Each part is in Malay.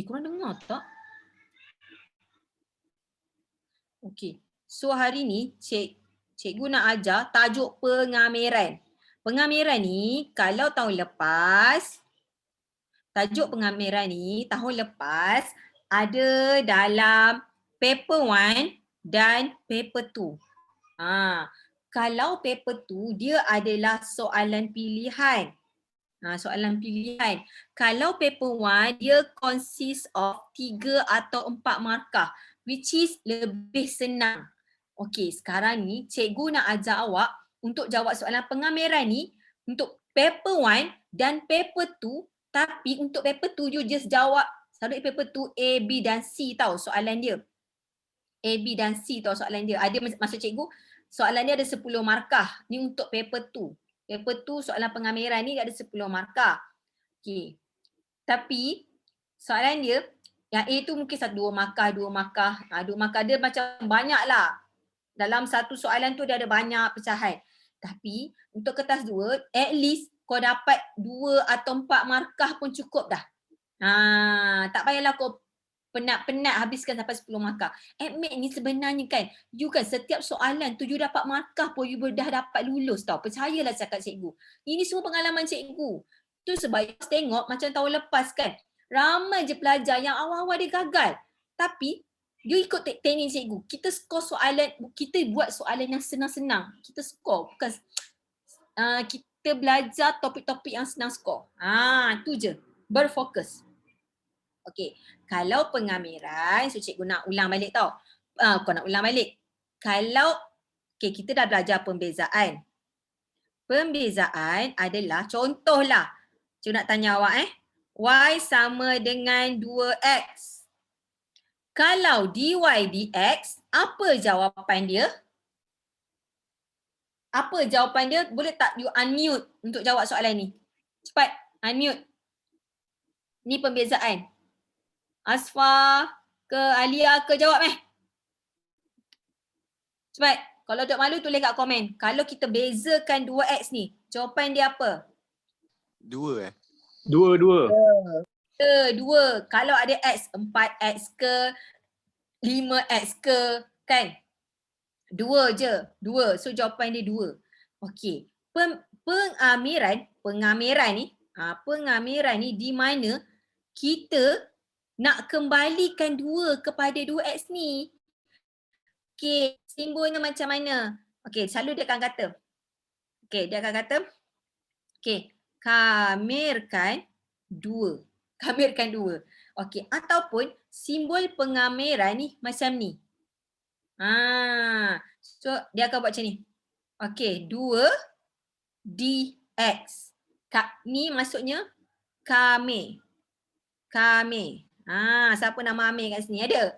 Korang dengar tak? Okey. So hari ni cikgu nak ajar tajuk pengameran. Pengameran ni kalau tahun lepas, tajuk pengameran ni tahun lepas ada dalam paper 1 dan paper 2. Kalau paper 2 dia adalah soalan pilihan. Soalan pilihan. Kalau paper 1 dia consist of 3 atau 4 markah which is lebih senang. Okey, sekarang ni cikgu nak ajar awak untuk jawab soalan pengameran ni untuk paper 1 dan paper 2, tapi untuk paper 2 you just jawab selalu paper 2 A, B dan C tau soalan dia. A, B dan C tau soalan dia. Ada maksud cikgu soalan dia ada 10 markah. Ni untuk paper 2. Paper 2 soalan pengameran ni ada 10 markah. Okey. Tapi soalan dia yang A tu mungkin 2 markah, 2 markah. 2 markah dia macam banyak lah. Dalam satu soalan tu dia ada banyak pecahan. Tapi untuk kertas 2, at least kau dapat 2 atau 4 markah pun cukup dah. Tak payahlah kau penat-penat habiskan sampai 10 markah. Admit ni sebenarnya kan, you kan setiap soalan tu you dapat markah pun you dah dapat lulus tau. Percayalah cakap cikgu. Ini semua pengalaman cikgu. Tu sebab you tengok macam tahun lepas kan, ramai je pelajar yang awal-awal dia gagal. Tapi you ikut teknik cikgu. Kita skor soalan, kita buat soalan yang senang-senang. Kita skor, bukan kita belajar topik-topik yang senang skor. Tu je. Berfokus. Okey, kalau pengameran, so cikgu nak ulang balik tau. Kau nak ulang balik. Kalau, kita dah belajar pembezaan. Pembezaan adalah, contohlah, cikgu nak tanya awak y sama dengan 2x. Kalau dy dx, apa jawapan dia? Apa jawapan dia? Boleh tak you unmute untuk jawab soalan ni? Cepat, unmute. Ni pembezaan. Asfa ke Alia ke jawab Cepat. Kalau tak malu tulis kat komen. Kalau kita bezakan 2x ni, jawapan dia apa? 2 2. 2. Kalau ada x, 4x ke 5x ke kan? 2 je. 2. So jawapan dia 2. Okey. Pengameran ni di mana kita nak kembalikan 2 kepada 2x ni. Okey, simbolnya macam mana? Okey, selalu dia akan kata. Kamerkan 2. Kamerkan 2. Okey, ataupun simbol pengameran ni macam ni. So dia akan buat macam ni. Okey, 2 dx. Ni maksudnya kame. Siapa nama Amir kat sini? Ada?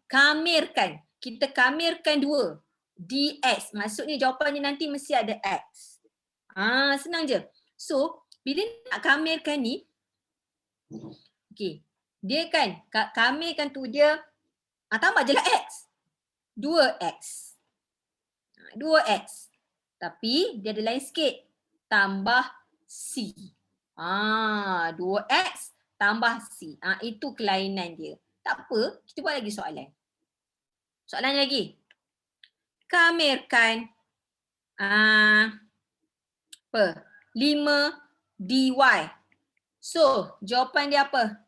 Kamirkan. Kita kamirkan 2 dx. Maksudnya jawapannya nanti mesti ada x. Senang je. So, bila nak kamirkan ni, dia kan, kamirkan tu dia, tambah je lah x. 2x. 2x. Tapi, dia ada lain sikit. Tambah c. 2x tambah C. Itu kelainan dia. Tak apa, kita buat lagi soalan. Soalan lagi. Kamirkan 5 dy. So, jawapan dia apa?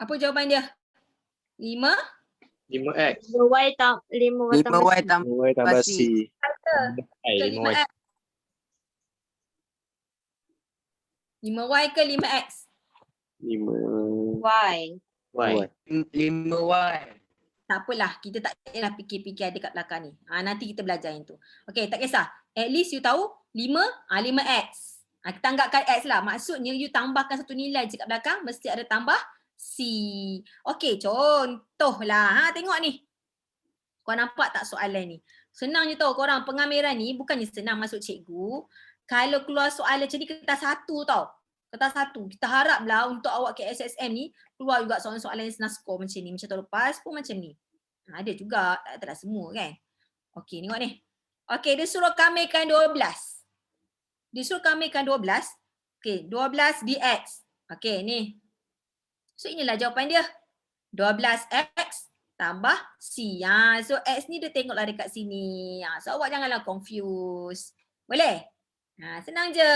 Apa jawapan dia? 5x. 5y tambah C. Kata. 5x. 5y ke 5x? 5y. 5y. Tak apalah, kita tak payahlah fikir-fikir ada kat belakang ni. Nanti kita belajar yang tu. Okey, tak kisah. At least you tahu 5x. Kita anggapkan x lah. Maksudnya you tambahkan satu nilai je kat belakang, mesti ada tambah C. Okey, contohlah. Tengok ni. Kau nampak tak soalan ni? Senang je tau korang. Pengameran ni bukannya senang masuk cikgu. Kalau keluar soalan macam ni kertas 1 tau. Kertas 1. Kita haraplah untuk awak KSSM ni keluar juga soalan-soalan yang senang skor macam ni. Macam tahun lepas pun macam ni. Ada juga. Tak adalah semua kan. Okey, tengok ni. Okey, dia suruh kamirkan 12. Disuruh kamikan 12. Okey, 12 dx. Okey, ni. So inilah jawapan dia. 12x tambah C. So X ni dia tengoklah dekat sini. So awak janganlah confuse. Boleh? Senang je.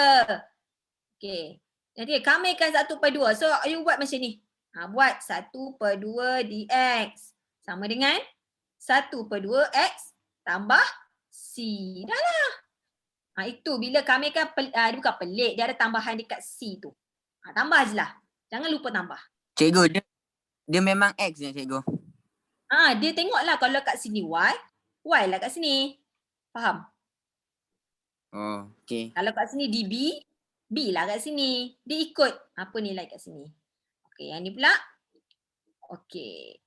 Okey. Jadi kamikan 1/2. So you buat macam ni. Buat 1/2 dx. Sama dengan 1/2 X tambah C. Dah lah. Itu bila kamikan, dia bukan pelik. Dia ada tambahan dekat C tu. Tambah je lah. Jangan lupa tambah. Cikgu, dia memang X je cikgu. Dia tengoklah kalau kat sini Y lah kat sini. Faham? Oh, okey. Kalau kat sini DB, B lah kat sini. Dia ikut apa nilai kat sini. Okey, yang ni pula. Okey.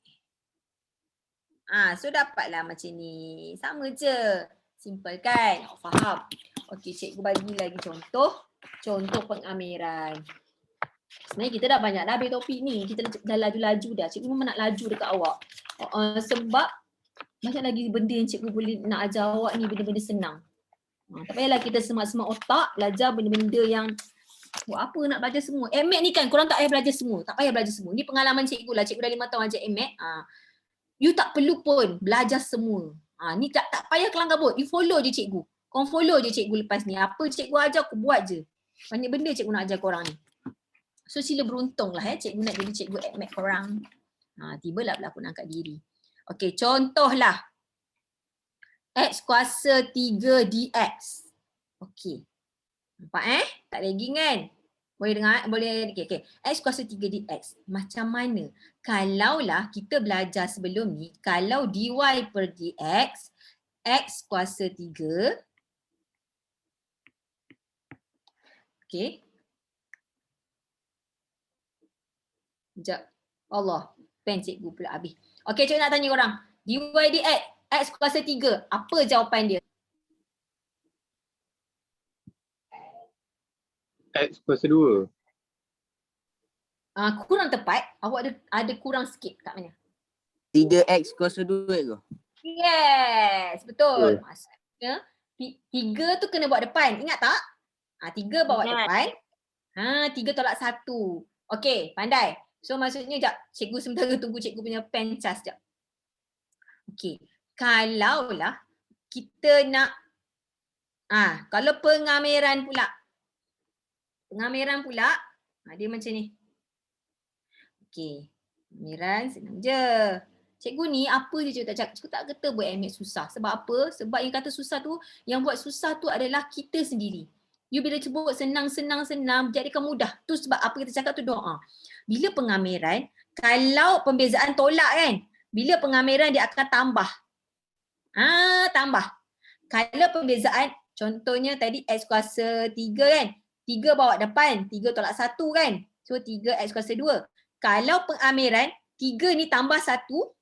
So dapatlah macam ni. Sama je. Simple kan? Faham? Okey, cikgu bagi lagi contoh. Contoh pengamiran. Sebenarnya kita dah banyak dah habis topik ni. Kita dah laju-laju dah. Cikgu memang nak laju dekat awak. Sebab banyak lagi benda yang cikgu boleh nak ajar awak ni, benda-benda senang. Tak payahlah kita semak-semak otak, belajar benda-benda yang buat apa nak belajar semua. MAT ni kan korang tak payah belajar semua. Tak payah belajar semua. Ni pengalaman cikgu lah. Cikgu dah 5 tahun ajar MAT. You tak perlu pun belajar semua. Ni tak payah kelang kabut. You follow je cikgu. Korang follow je cikgu lepas ni. Apa cikgu ajar, aku buat je. Banyak benda cikgu nak ajar korang ni. So sila beruntung lah cikgu nak jadi cikgu MAT korang. Tibalah berlaku nak angkat diri. Okey, contohlah. X kuasa 3 dx. Okey. Nampak tak lagging kan? Boleh dengar? Boleh. Okey. X kuasa 3 dx. Macam mana? Kalaulah kita belajar sebelum ni, kalau dy per dx, X kuasa 3. Okey. Sekejap. Allah. Pen cikgu pula habis. Okey, cikgu nak tanya korang. Dy dx, X kuasa 3. Apa jawapan dia? X kuasa 2. Kurang tepat. Awak ada kurang sikit kat mana? 3x kuasa 2 ke? Yes, betul. Maksudnya 3 tu kena bawa depan. Ingat tak? 3 bawa depan. 3 tolak 1. Okey, pandai. So maksudnya sekejap. Cikgu sementara tunggu cikgu punya pen cas sekejap. Okey. Kalaulah kita nak kalau pengamiran pula. Pengamiran pula dia macam ni. Okey. Pengamiran senang je. Cikgu ni apa je cikgu tak cakap. Cikgu tak kata buat MAT susah. Sebab apa? Sebab yang kata susah tu, yang buat susah tu adalah kita sendiri. You bila sebut senang, jadikan mudah. Tu sebab apa kita cakap tu doa. Bila pengamiran, kalau pembezaan tolak kan, bila pengamiran dia akan tambah. Tambah. Kalau pembezaan, contohnya tadi X kuasa 3 kan. 3 bawa depan, 3 tolak 1 kan. So 3X kuasa 2. Kalau pengamiran, 3 ni tambah 1.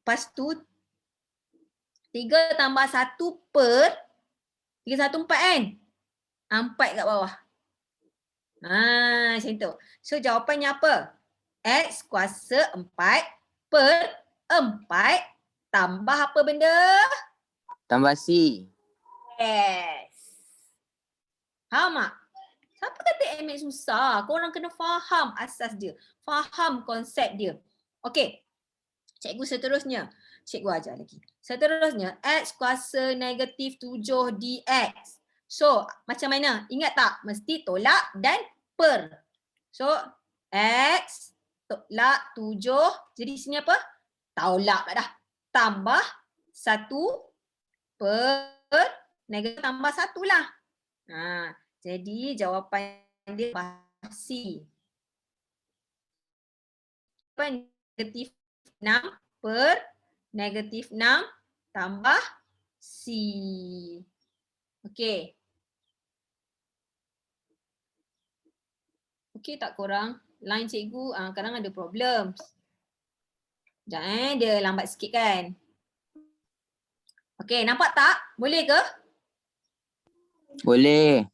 Lepas tu 3 tambah 1 per 3, 1, 4 kan. 4 kat bawah. Macam tu. So jawapannya apa? X kuasa 4 per 4 tambah apa benda? Tambah C. Yes. Faham tak? Siapa kata MAT susah? Korang kena faham asas dia. Faham konsep dia. Okey. Cikgu seterusnya. Cikgu ajar lagi. Seterusnya, X kuasa negatif 7 dx. So, macam mana? Ingat tak? Mesti tolak dan per. So, X tolak 7. Jadi sini apa? Tolak dah. Tambah 1 per negatif tambah 1 lah. Jadi jawapan dia C. Negatif 6 per negatif 6 tambah C. Okey. Okey tak korang? Line cikgu kadang ada problem. Sekejap dia lambat sikit kan. Okey, nampak tak? Boleh ke? Boleh.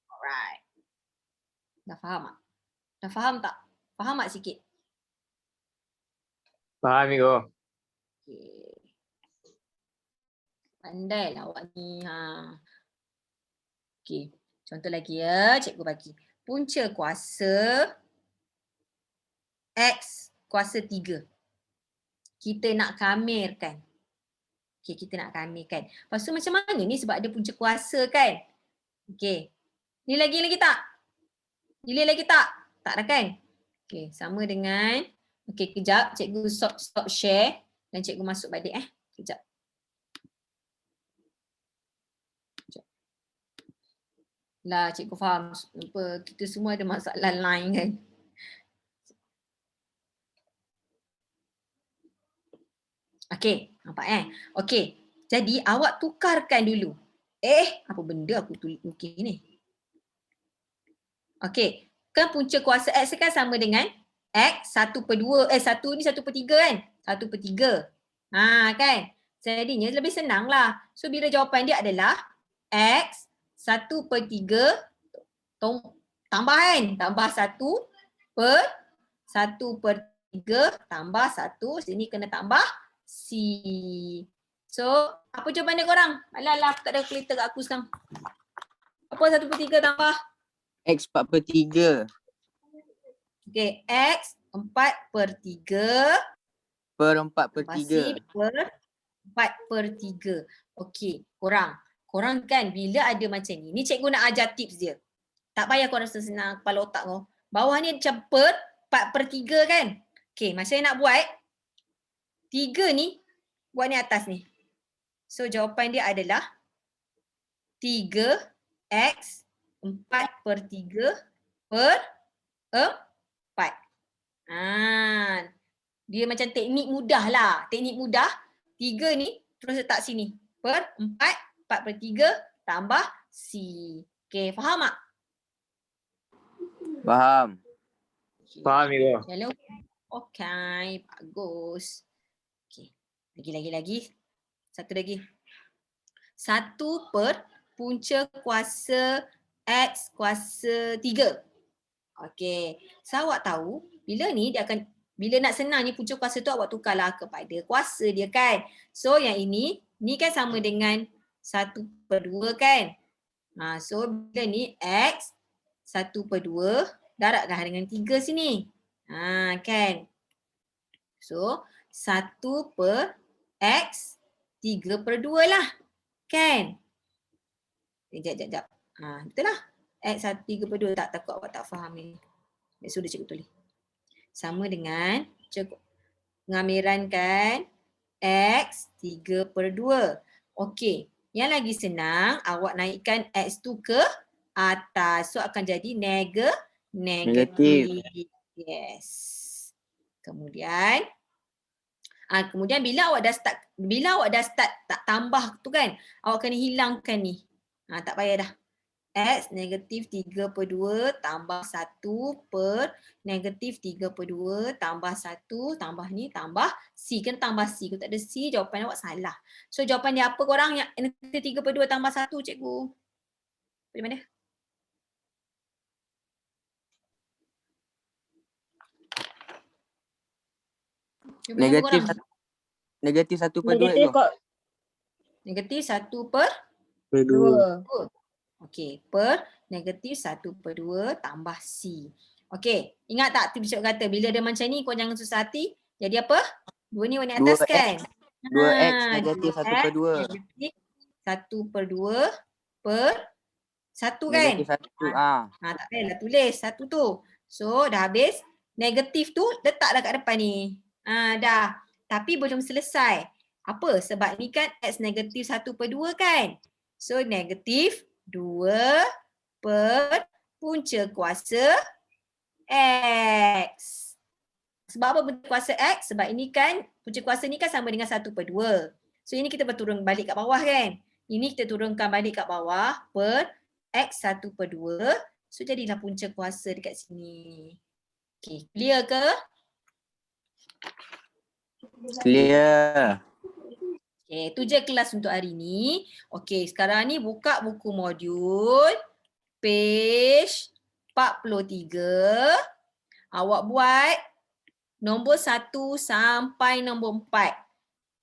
Alright. Dah faham tak? Dah faham tak? Faham tak sikit? Faham Iko. Okay. Pandai lah awak ni. Okey. Contoh lagi ya, cikgu bagi. Punca kuasa X kuasa 3. Kita nak kamirkan. Okey, kita nak kamirkan. Lepas tu macam mana ni sebab ada punca kuasa kan? Okey. Ni lagi tak? Delay lagi tak? Tak dah kan? Okey, sama dengan okey, kejap cikgu stop share dan cikgu masuk balik Kejap. Lah cikgu faham apa kita semua ada masalah line kan. Okey, nampak Okey. Jadi awak tukarkan dulu. Apa benda aku tulis ni? Okey, kan punca kuasa X kan sama dengan X 1/2. 1 ni 1/3 kan? 1/3. Kan? Jadinya lebih senang lah. So bila jawapan dia adalah X 1/3 tambah kan? Tambah 1/3 tambah 1. Sini kena tambah C. So apa jawapan dia korang? Alah, aku tak ada kalkulator kat aku sekarang. Apa 1/3 tambah? X 4/3 Okay, X 4/3 per 4/3. per 4/3. Okey, korang kan bila ada macam ni cikgu nak ajar tips dia. Tak payah korang senang kepala otak kau. Bawah ni macam per 4/3 kan? Okey, macam mana nak buat? 3 ni buat ni atas ni. So jawapan dia adalah 3X 4/3 per 4. Dia macam teknik mudah lah. Teknik mudah. 3 ni terus letak sini. Per 4/3 tambah C. Okay, faham tak? Faham. Okay. Faham Ego. Hello. Okay, bagus. Okay, lagi. Satu lagi. 1 per punca kuasa X kuasa 3. Okey. So awak tahu bila ni dia akan, bila nak senang ni punca kuasa tu awak tukarlah kepada kuasa dia kan. So yang ini, ni kan sama dengan 1/2 kan. So bila ni X 1/2 darabkan dengan 3 sini. Kan. So 1 per X 3/2 lah. Kan. Sekejap. Betul lah. X 3/2 tak takut awak tak faham ni. Sudah cikgu tulis. Sama dengan pengamiran kan X 3/2. Okey. Yang lagi senang awak naikkan X tu ke atas. So akan jadi negatif. Yes. Kemudian bila awak dah start tak tambah tu kan, awak kena hilangkan ni. Tak payah dah. X negatif 3/2 tambah 1 per negatif 3/2 tambah 1 tambah ni tambah C. Kena tambah C. Kalau tak ada C, jawapan awak salah. So jawapan dia apa korang? Yang negatif 3/2 tambah 1 cikgu. Dari mana? Negatif 1/2 Negatif tu. Negatif 1/2. Okey, per negatif 1/2 tambah C. Okey, ingat tak tips cikgu kata bila dia macam ni kau jangan susah hati. Jadi apa? 2 ni warna atas 2X. kan? 2X negatif 1/2. Negatif 1/2 per 1 kan? Negatif 1. Tak payahlah tulis 1 tu. So dah habis. Negatif tu letaklah kat depan ni. Dah. Tapi belum selesai. Apa? Sebab ni kan X negatif 1/2 kan? So negatif 2 per punca kuasa X. Sebab apa punca kuasa X? Sebab ini kan punca kuasa ni kan sama dengan 1/2. So ini kita berturun balik kat bawah kan? Ini kita turunkan balik kat bawah per X 1/2. So jadilah punca kuasa dekat sini. Okay, clear ke? Clear. Okay, itu je kelas untuk hari ni. Okay, sekarang ni buka buku modul page 43. Awak buat nombor 1 sampai nombor 4.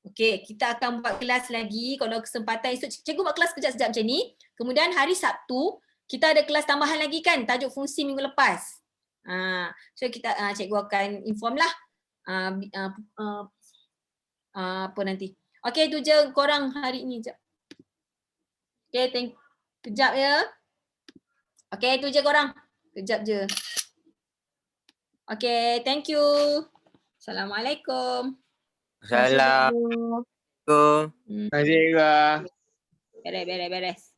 Okey, kita akan buat kelas lagi kalau kesempatan esok. Cikgu buat kelas sekejap-sekejap macam ni. Kemudian hari Sabtu, kita ada kelas tambahan lagi kan, tajuk fungsi minggu lepas. So kita cikgu akan inform lah apa nanti. Okey, itu je korang hari ni. Okey, kejap ya. Okey, itu je korang. Kejap je. Okey, thank you. Assalamualaikum. Assalamualaikum. Terima kasih, Kak. Beres.